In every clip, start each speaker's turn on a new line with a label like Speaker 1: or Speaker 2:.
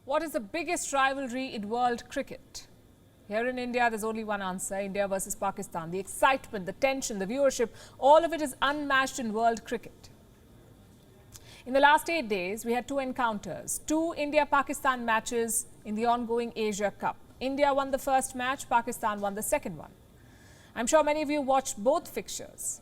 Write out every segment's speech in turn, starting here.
Speaker 1: What is the biggest rivalry in world cricket? Here in India, there's only one answer: India versus Pakistan. The excitement, the tension, the viewership, all of it is unmatched in world cricket. In the last 8 days, we had two encounters, two India-Pakistan matches in the ongoing Asia Cup. India won the first match, Pakistan won the second one. I'm sure many of you watched both fixtures.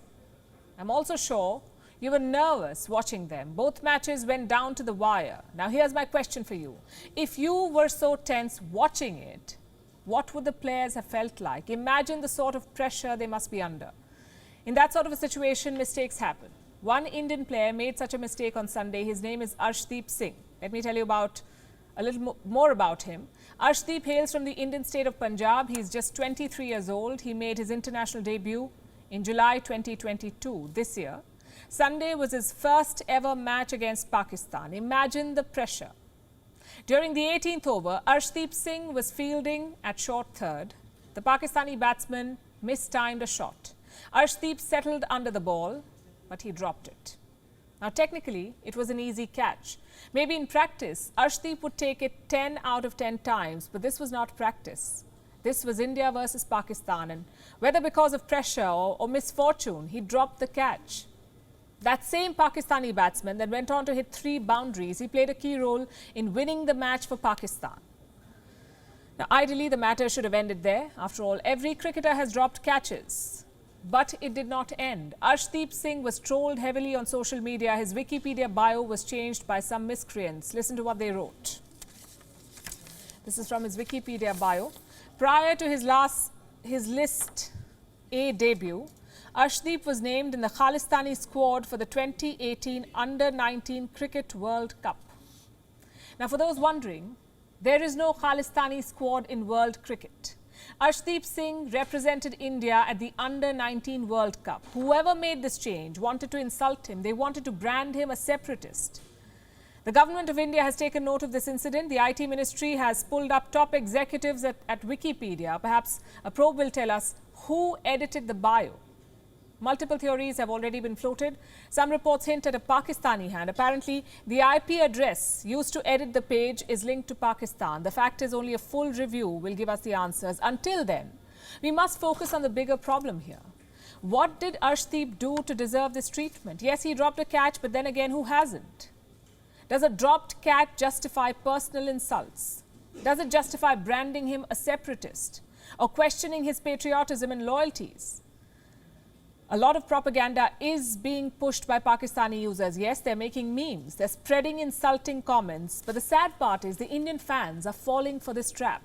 Speaker 1: I'm also sure you were nervous watching them. Both matches went down to the wire. Now here's my question for you. If you were so tense watching it, what would the players have felt like? Imagine the sort of pressure they must be under. In that sort of a situation, mistakes happen. One Indian player made such a mistake on Sunday. His name is Arshdeep Singh. Let me tell you about a little more about him. Arshdeep hails from the Indian state of Punjab. He's just 23 years old. He made his international debut in July 2022, this year. Sunday was his first ever match against Pakistan. Imagine the pressure. During the 18th over, Arshdeep Singh was fielding at short third. The Pakistani batsman mistimed a shot. Arshdeep settled under the ball, but he dropped it. Now, technically, it was an easy catch. Maybe in practice, Arshdeep would take it 10 out of 10 times, but this was not practice. This was India versus Pakistan, and whether because of pressure or misfortune, he dropped the catch. That same Pakistani batsman that went on to hit 3 boundaries, he played a key role in winning the match for Pakistan. Now, ideally, the matter should have ended there. After all, every cricketer has dropped catches. But it did not end. Arshdeep Singh was trolled heavily on social media. His Wikipedia bio was changed by some miscreants. Listen to what they wrote. This is from his Wikipedia bio. Prior to his List A debut, Arshdeep was named in the Khalistani squad for the 2018 Under-19 Cricket World Cup. Now, for those wondering, there is no Khalistani squad in world cricket. Arshdeep Singh represented India at the Under-19 World Cup. Whoever made this change wanted to insult him. They wanted to brand him a separatist. The government of India has taken note of this incident. The IT ministry has pulled up top executives at Wikipedia. Perhaps a probe will tell us who edited the bio. Multiple theories have already been floated. Some reports hint at a Pakistani hand. Apparently, the IP address used to edit the page is linked to Pakistan. The fact is, only a full review will give us the answers. Until then, we must focus on the bigger problem here. What did Arshdeep do to deserve this treatment? Yes, he dropped a catch, but then again, who hasn't? Does a dropped catch justify personal insults? Does it justify branding him a separatist or questioning his patriotism and loyalties? A lot of propaganda is being pushed by Pakistani users. Yes, they're making memes, they're spreading insulting comments. But the sad part is the Indian fans are falling for this trap.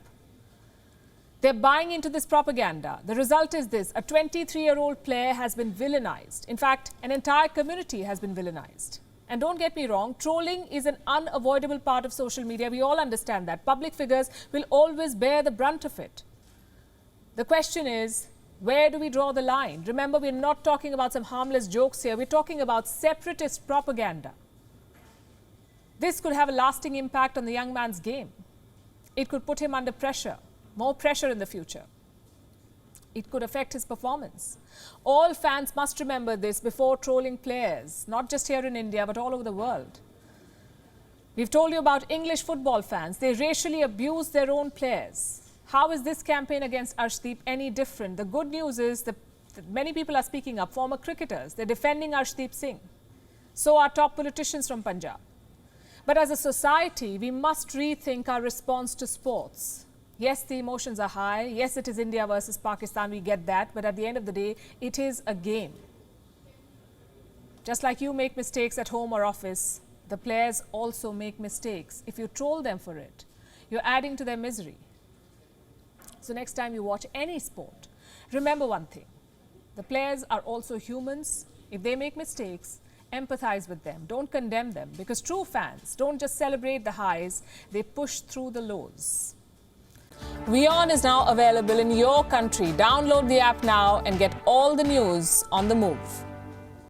Speaker 1: They're buying into this propaganda. The result is this: a 23-year-old player has been villainized. In fact, an entire community has been villainized. And don't get me wrong, trolling is an unavoidable part of social media. We all understand that. Public figures will always bear the brunt of it. The question is, where do we draw the line? Remember, we're not talking about some harmless jokes here. We're talking about separatist propaganda. This could have a lasting impact on the young man's game. It could put him under pressure, more pressure in the future. It could affect his performance. All fans must remember this before trolling players, not just here in India, but all over the world. We've told you about English football fans. They racially abuse their own players. How is this campaign against Arshdeep any different? The good news is that many people are speaking up, former cricketers. They're defending Arshdeep Singh. So are top politicians from Punjab. But as a society, we must rethink our response to sports. Yes, the emotions are high. Yes, it is India versus Pakistan. We get that. But at the end of the day, it is a game. Just like you make mistakes at home or office, the players also make mistakes. If you troll them for it, you're adding to their misery. So next time you watch any sport, remember one thing: the players are also humans. If they make mistakes, empathize with them. Don't condemn them, because true fans don't just celebrate the highs, they push through the lows. WION is now available in your country. Download the app now and get all the news on the move.